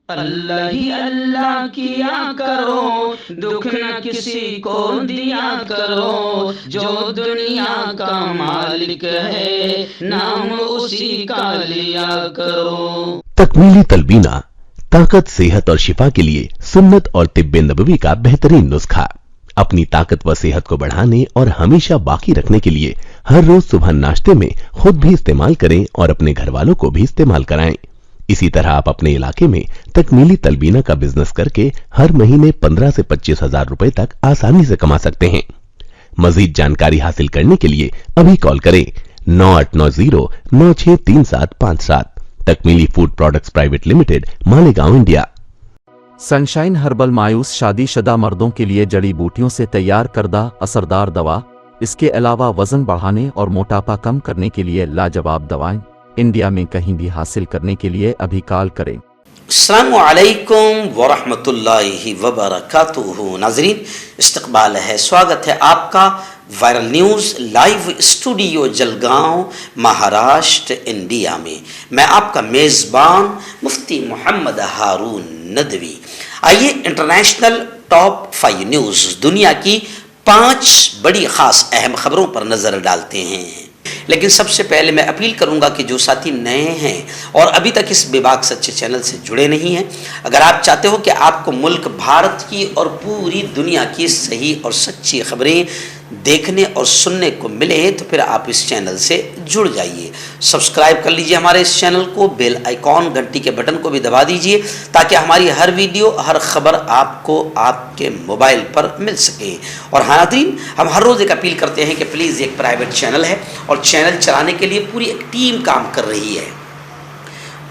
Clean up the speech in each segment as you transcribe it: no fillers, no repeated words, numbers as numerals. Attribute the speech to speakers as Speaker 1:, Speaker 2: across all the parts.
Speaker 1: اللہ ہی اللہ کیا کرو، دکھ نہ کسی کو دیا کرو، جو دنیا کا مالک ہے نام اسی کا لیا کرو۔
Speaker 2: تکمیلی تلبینہ طاقت، صحت اور شفا کے لیے سنت اور طب نبوی کا بہترین نسخہ۔ اپنی طاقت و صحت کو بڑھانے اور ہمیشہ باقی رکھنے کے لیے ہر روز صبح ناشتے میں خود بھی استعمال کریں اور اپنے گھر والوں کو بھی استعمال کرائیں۔ اسی طرح آپ اپنے علاقے میں تکمیلی تلبینہ کا بزنس کر کے ہر مہینے 15 سے 25 ہزار روپے تک آسانی سے کما سکتے ہیں۔ مزید جانکاری حاصل کرنے کے لیے ابھی کال کریں 9890963757۔ Takmeeli food products private limited, Malegaon, India.
Speaker 3: Sunshine herbal مایوس شادی شدہ مردوں کے لیے جڑی بوٹیوں سے تیار کردہ اثردار دوا۔ اس کے علاوہ وزن بڑھانے اور موٹاپا کم کرنے کے لیے لاجواب دوائیں انڈیا میں کہیں بھی حاصل کرنے کے لیے ابھی کال کریں۔
Speaker 4: السلام علیکم ورحمۃ اللہ وبرکاتہ۔ ناظرین، استقبال ہے، سواگت ہے آپ کا viral news live studio Jalgaon, Maharashtra, India میں۔ میں آپ کا میزبان مفتی محمد ہارون ندوی۔ آئیے انٹرنیشنل ٹاپ 5 نیوز، دنیا کی 5 بڑی خاص اہم خبروں پر نظر ڈالتے ہیں۔ لیکن سب سے پہلے میں اپیل کروں گا کہ جو ساتھی نئے ہیں اور ابھی تک اس بے باک سچے چینل سے جڑے نہیں ہیں، اگر آپ چاہتے ہو کہ آپ کو ملک بھارت کی اور پوری دنیا کی صحیح اور سچی خبریں دیکھنے اور سننے کو ملے تو پھر آپ اس چینل سے جڑ جائیے۔ سبسکرائب کر لیجئے ہمارے اس چینل کو، بیل آئیکن گھنٹی کے بٹن کو بھی دبا دیجئے تاکہ ہماری ہر ویڈیو، ہر خبر آپ کو آپ کے موبائل پر مل سکے۔ اور ناظرین، ہم ہر روز ایک اپیل کرتے ہیں کہ پلیز ایک پرائیویٹ چینل ہے اور چینل چلانے کے لیے پوری ایک ٹیم کام کر رہی ہے،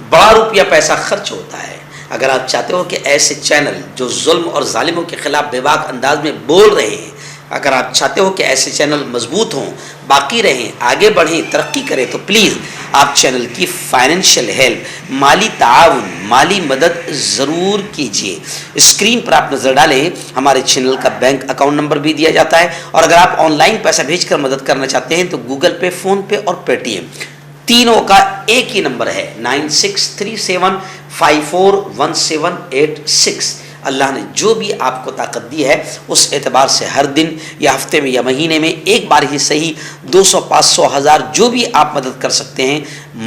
Speaker 4: بڑا روپیہ پیسہ خرچ ہوتا ہے۔ اگر آپ چاہتے ہو کہ ایسے چینل جو ظلم اور ظالموں کے خلاف بے باک انداز میں بول رہے ہیں، اگر آپ چاہتے ہو کہ ایسے چینل مضبوط ہوں، باقی رہیں، آگے بڑھیں، ترقی کریں، تو پلیز آپ چینل کی فائنینشیل ہیلپ، مالی تعاون، مالی مدد ضرور کیجیے۔ اسکرین پر آپ نظر ڈالیں، ہمارے چینل کا بینک اکاؤنٹ نمبر بھی دیا جاتا ہے، اور اگر آپ آن لائن پیسہ بھیج کر مدد کرنا چاہتے ہیں تو گوگل پے، فون پے اور پے ٹی ایم تینوں کا ایک ہی نمبر ہے 9637541786۔ اللہ نے جو بھی آپ کو طاقت دی ہے اس اعتبار سے ہر دن یا ہفتے میں یا مہینے میں ایک بار ہی صحیح 200، 500، 1000 جو بھی آپ مدد کر سکتے ہیں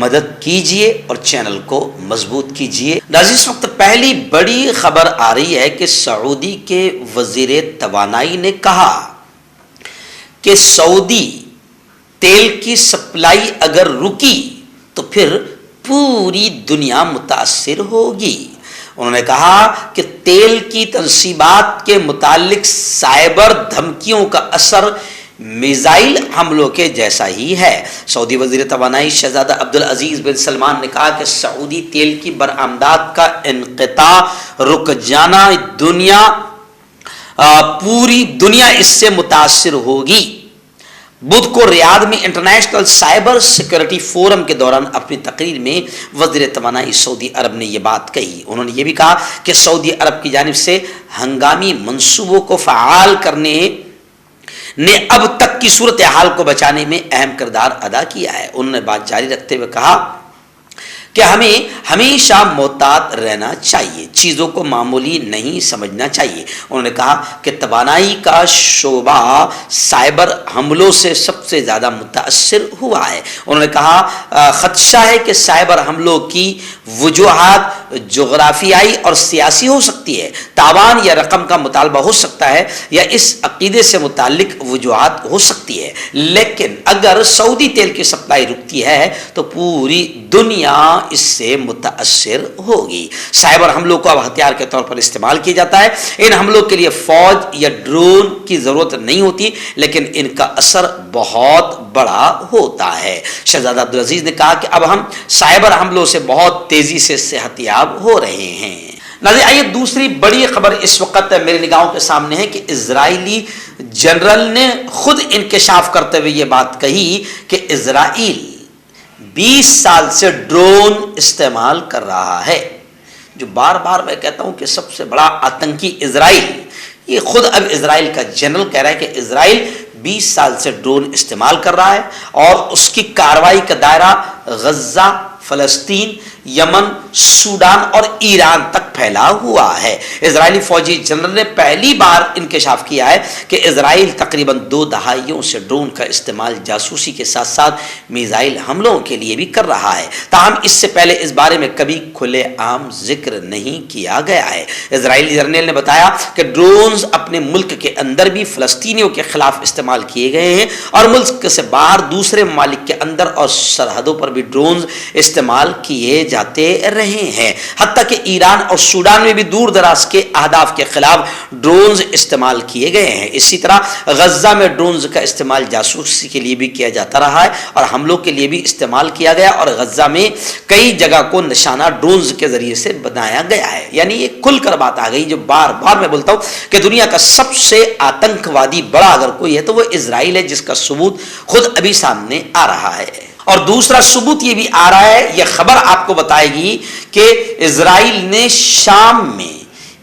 Speaker 4: مدد کیجئے اور چینل کو مضبوط کیجئے۔ ناظرین، اس وقت پہلی بڑی خبر آ رہی ہے کہ سعودی کے وزیر توانائی نے کہا کہ سعودی تیل کی سپلائی اگر رکی تو پھر پوری دنیا متاثر ہوگی۔ انہوں نے کہا کہ تیل کی تنصیبات کے متعلق سائبر دھمکیوں کا اثر میزائل حملوں کے جیسا ہی ہے۔ سعودی وزیر توانائی شہزادہ عبدالعزیز بن سلمان نے کہا کہ سعودی تیل کی برآمدات کا انقطاع، رک جانا، پوری دنیا اس سے متاثر ہوگی۔ بدھ کو ریاض میں انٹرنیشنل سائبر سیکورٹی فورم کے دوران اپنی تقریر میں وزیر توانائی سعودی عرب نے یہ بات کہی۔ انہوں نے یہ بھی کہا کہ سعودی عرب کی جانب سے ہنگامی منصوبوں کو فعال کرنے نے اب تک کی صورتحال کو بچانے میں اہم کردار ادا کیا ہے۔ انہوں نے بات جاری رکھتے ہوئے کہا کہ ہمیں ہمیشہ محتاط رہنا چاہیے، چیزوں کو معمولی نہیں سمجھنا چاہیے۔ انہوں نے کہا کہ توانائی کا شعبہ سائبر حملوں سے سب سے زیادہ متاثر ہوا ہے۔ انہوں نے کہا خدشہ ہے کہ سائبر حملوں کی وجوہات جغرافیائی اور سیاسی ہو سکتی ہے، تاوان یا رقم کا مطالبہ ہو سکتا ہے، یا اس عقیدے سے متعلق وجوہات ہو سکتی ہے، لیکن اگر سعودی تیل کی سپلائی رکتی ہے تو پوری دنیا اس سے متاثر ہوگی۔ سائبر حملوں کو اب ہتھیار کے طور پر استعمال کیا جاتا ہے۔ ان حملوں کے لیے فوج یا ڈرون کی ضرورت نہیں ہوتی، لیکن ان کا اثر بہت بڑا ہوتا ہے۔ شہزادہ عبدالعزیز نے کہا کہ اب ہم سائبر حملوں سے بہت تیزی سے صحت یاب ہو رہے ہیں۔ ناظرین، آئیے دوسری بڑی خبر اس وقت میرے نگاہوں کے سامنے ہے کہ اسرائیلی جنرل نے خود انکشاف کرتے ہوئے یہ بات کہی کہ اسرائیل 20 سال سے ڈرون استعمال کر رہا ہے۔ جو بار بار میں کہتا ہوں کہ سب سے بڑا آتنکی اسرائیل، یہ خود اب اسرائیل کا جنرل کہہ رہا ہے کہ اسرائیل 20 سال سے ڈرون استعمال کر رہا ہے اور اس کی کارروائی کا دائرہ غزہ، فلسطین، यमन, सूडान और ईरान तक फैला हुआ है। इजरायली फौजी जनरल ने पहली बार इंकशाफ किया है कि इजराइल तकरीबन 2 दहाइयों से ड्रोन का इस्तेमाल जासूसी के साथ साथ मिसाइल हमलों के लिए भी कर रहा है। ताहम इससे पहले इस बारे में कभी खुलेआम जिक्र नहीं किया गया है। इजरायली जनरल ने बताया कि ड्रोन्स अपने मुल्क के अंदर भी फलस्तीनियों के खिलाफ इस्तेमाल किए गए हैं और मुल्क से बाहर दूसरे ममालिक के अंदर और सरहदों पर भी ड्रोन्स इस्तेमाल किए जाते रहे हैं। हत्ता कि ईरान और सूडान में भी दूर दराज के अहदाफ के खिलाफ ड्रोन्स इस्तेमाल किए गए हैं। इसी तरह गज्जा में ड्रोन्स का इस्तेमाल जासूसी के लिए भी किया जाता रहा है और हमलों के लिए भी इस्तेमाल किया गया और गज्जा में कई जगह को निशाना ड्रोन्स के जरिए से बनाया गया है। यानी ये खुलकर बात आ गई जो बार बार मैं बोलता हूं कि दुनिया का सबसे आतंकवादी बड़ा अगर कोई है तो वो इजराइल है, जिसका सबूत खुद अभी सामने आ रहा है। और दूसरा सबूत ये भी आ रहा है, यह खबर आपको बताएगी कि इजराइल ने शाम में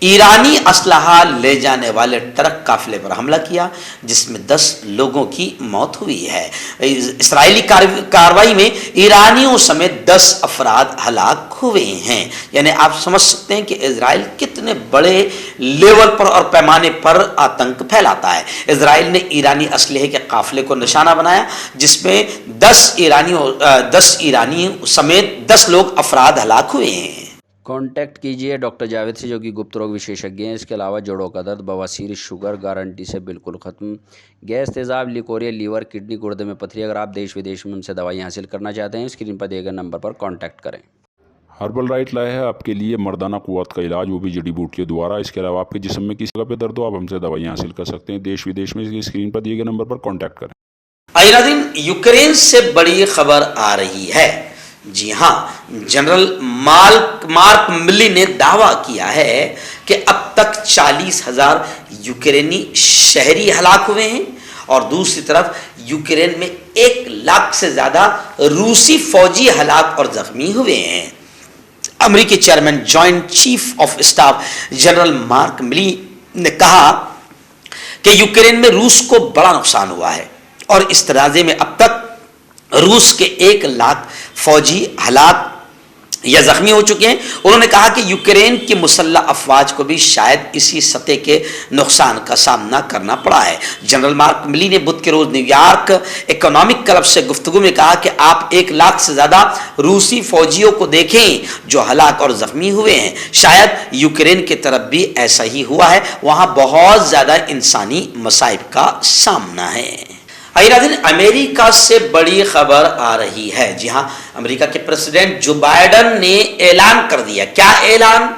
Speaker 4: ईरानी असलहा ले जाने वाले ट्रक काफिले पर हमला किया जिसमें 10 लोगों की मौत हुई है। इस्राएली कार्रवाई में ईरानियों समेत 10 अफराद हलाक हुए हैं। यानी आप समझ सकते हैं कि इजराइल कितने बड़े लेवल पर और पैमाने पर आतंक फैलाता है। इजराइल ने ईरानी असलहे के काफिले को निशाना बनाया जिसमें 10 ईरानी समेत 10 लोग अफराद हलाक हुए हैं।
Speaker 1: कांटेक्ट कीजिए डॉक्टर जावेद से जो कि गुप्त रोग विशेषज्ञ हैं। इसके अलावा जोड़ों का दर्द, बवासीर, शुगर गारंटी से बिल्कुल ख़त्म, गैस, तेज़ाब, लिकोरिया, लीवर, किडनी, गुर्दे में पथरी। अगर आप देश विदेश में उनसे दवाई हासिल करना चाहते हैं स्क्रीन पर दिए गए नंबर पर कांटेक्ट करें।
Speaker 5: हर्बल राइट लाया है आपके लिए मर्दाना कुव्वत का इलाज, वो भी जड़ी बूटियों द्वारा। इसके अलावा आपके जिस्म में किसी जगह पे दर्द हो आप हमसे दवाई हासिल कर सकते हैं देश विदेश में। स्क्रीन पर दिए गए नंबर पर कांटेक्ट करें।
Speaker 4: आइए नाज़रीन, यूक्रेन से बड़ी खबर आ रही है। जी हाँ, जनरल मार्क मिली ने दावा किया है कि अब तक 40,000 यूक्रेनी शहरी हलाक हुए हैं और दूसरी तरफ यूक्रेन में 1 लाख से ज्यादा रूसी फौजी हलाक और जख्मी हुए हैं। अमेरिकी chairman joint chief of staff general mark मिली ने कहा कि यूक्रेन में रूस को बड़ा नुकसान हुआ है और इस तनाज़े में अब तक रूस के 1 लाख फौजी हलाक या जख्मी हो चुके हैं। उन्होंने कहा कि यूक्रेन की मुसल्लह अफवाज को भी शायद इसी सतह के नुकसान का सामना करना पड़ा है। जनरल मार्क मिली ने बुध के रोज न्यूयॉर्क इकोनॉमिक क्लब से गुफ्तगू में कहा कि आप 1 लाख से ज्यादा रूसी फौजियों को देखें जो हलाक और जख्मी हुए हैं। शायद यूक्रेन की तरफ भी ऐसा ही हुआ है, वहां बहुत ज्यादा इंसानी मसाइब का सामना है। अमेरिका से बड़ी खबर आ रही है। जी हां, अमेरिका के प्रेसिडेंट जो बाइडन ने ऐलान कर दिया। क्या ऐलान?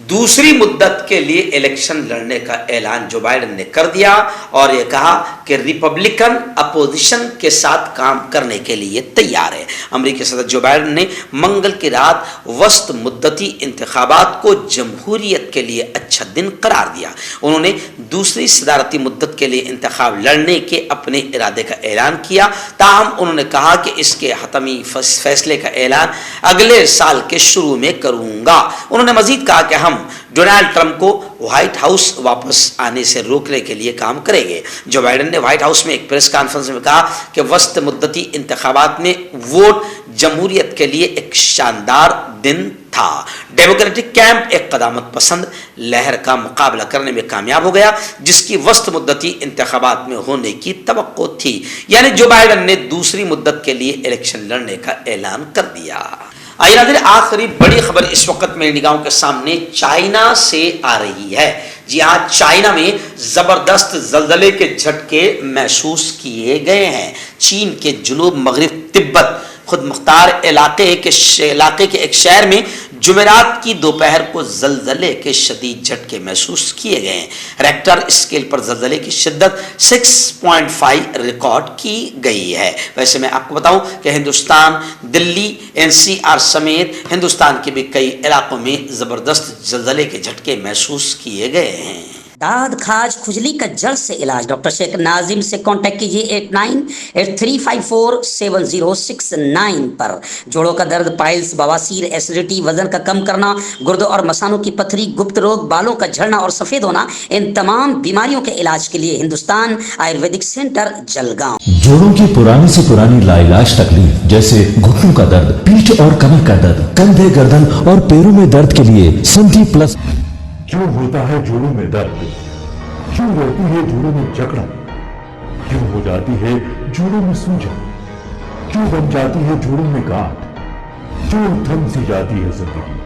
Speaker 4: दूसरी मुद्दत के लिए इलेक्शन लड़ने का ऐलान जो बाइडन ने कर दिया और यह कहा कि रिपब्लिकन अपोजिशन के साथ काम करने के लिए तैयार है। अमेरिकी सदर जो बाइडन ने मंगल की रात वस्त मुद्दती इंतखाबात को जमहूरियत के लिए अच्छा दिन करार दिया। उन्होंने दूसरी सदारती मुद्दत के लिए इंतखाब लड़ने के अपने इरादे का ऐलान किया। ताहम उन्होंने कहा कि इसके हतमी फैसले का ऐलान अगले साल के शुरू में करूंगा। उन्होंने मजीद कहा कि हम डोनाल्ड ट्रंप को व्हाइट हाउस वापस आने से रोकने के लिए काम करेंगे। जो बाइडन ने व्हाइट हाउस में एक प्रेस कॉन्फ्रेंस में कहा कि वस्त मुद्दती इंतखाबात में वोट जमहूरियत के लिए एक शानदार दिन था। डेमोक्रेटिक कैंप एक क़दामत पसंद लहर का मुकाबला करने में कामयाब हो गया जिसकी वस्त मुद्दती इंतखाबात में होने की तवक्को थी। यानी जो बाइडन ने दूसरी मुद्दत के लिए इलेक्शन लड़ने का ऐलान कर दिया। आखिरी बड़ी खबर इस वक्त मेरी निगाहों के सामने चाइना से आ रही है। जी हाँ, चाइना में जबरदस्त जल्जले के झटके महसूस किए गए हैं। चीन के जुनूब मगरिब तिब्बत खुद मुख्तार इलाके के एक शहर में जुमेरात की दोपहर को जल्जले के शदीद झटके महसूस किए गए हैं। रेक्टर स्केल पर जल्जले की शिद्दत 6.5 रिकॉर्ड की गई है। वैसे मैं आपको बताऊं कि हिंदुस्तान, दिल्ली, NCR समेत हिंदुस्तान के भी कई इलाकों में जबरदस्त जल्जले के झटके महसूस किए गए हैं।
Speaker 6: दाद खाज खुजली का जड़ से इलाज डॉक्टर शेख नाजिम से कांटेक्ट कीजिए 8983547069 पर। जोड़ों का दर्द, पाइल्स, बवासीर, एसिडिटी, वजन का कम करना, गुर्दों और मसानों की पथरी, गुप्त रोग, बालों का झड़ना और सफेद होना, इन तमाम बीमारियों के इलाज के लिए हिंदुस्तान आयुर्वेदिक सेंटर जलगांव।
Speaker 7: जोड़ों की पुरानी से पुरानी लाइलाज तकलीफ जैसे घुटनों का दर्द, पीठ और कमर का दर्द, कंधे, गर्दन और पैरों में दर्द के लिए संधि प्लस।
Speaker 8: क्यों होता है जोड़ों में दर्द? क्यों रहती है जोड़ों में जकड़न? क्यों हो जाती है जोड़ों में सूजन? क्यों बन जाती है जोड़ों में गांठ? क्यों थम सी जाती है जिंदगी?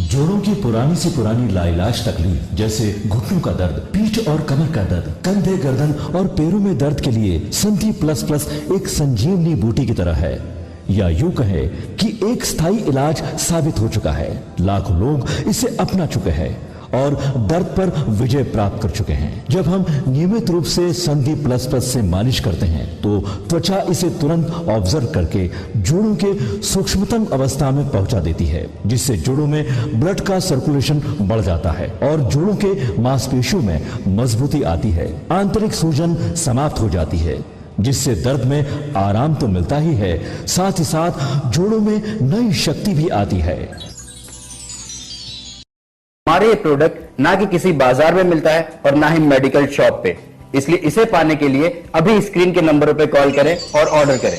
Speaker 7: जोड़ों की पुरानी से पुरानी लाइलाज तकलीफ जैसे घुटनों का दर्द, पीठ और कमर का दर्द, कंधे, गर्दन और पैरों में दर्द के लिए संधि प्लस प्लस एक संजीवनी बूटी की तरह है, या यूं कहे कि एक स्थायी इलाज साबित हो चुका है। लाखों लोग इसे अपना चुके हैं और दर्द पर विजय प्राप्त कर चुके हैं। जब हम नियमित रूप से संधि प्लस प्लस से मालिश करते हैं तो त्वचा इसे तुरंत ऑब्जर्व करके जोड़ों के सूक्ष्मतम अवस्था में पहुंचा देती है, जिससे जोड़ों में ब्लड का सर्कुलेशन बढ़ जाता है और जोड़ों के मांसपेशियों में मजबूती आती है। आंतरिक सूजन समाप्त हो जाती है, जिससे दर्द में आराम तो मिलता ही है, साथ ही साथ जोड़ों में नई शक्ति भी आती है।
Speaker 9: हमारे ये प्रोडक्ट ना कि किसी बाजार में मिलता है और ना ही मेडिकल शॉप पे, इसलिए इसे पाने के लिए अभी स्क्रीन के नंबरों पे कॉल करें और ऑर्डर करें।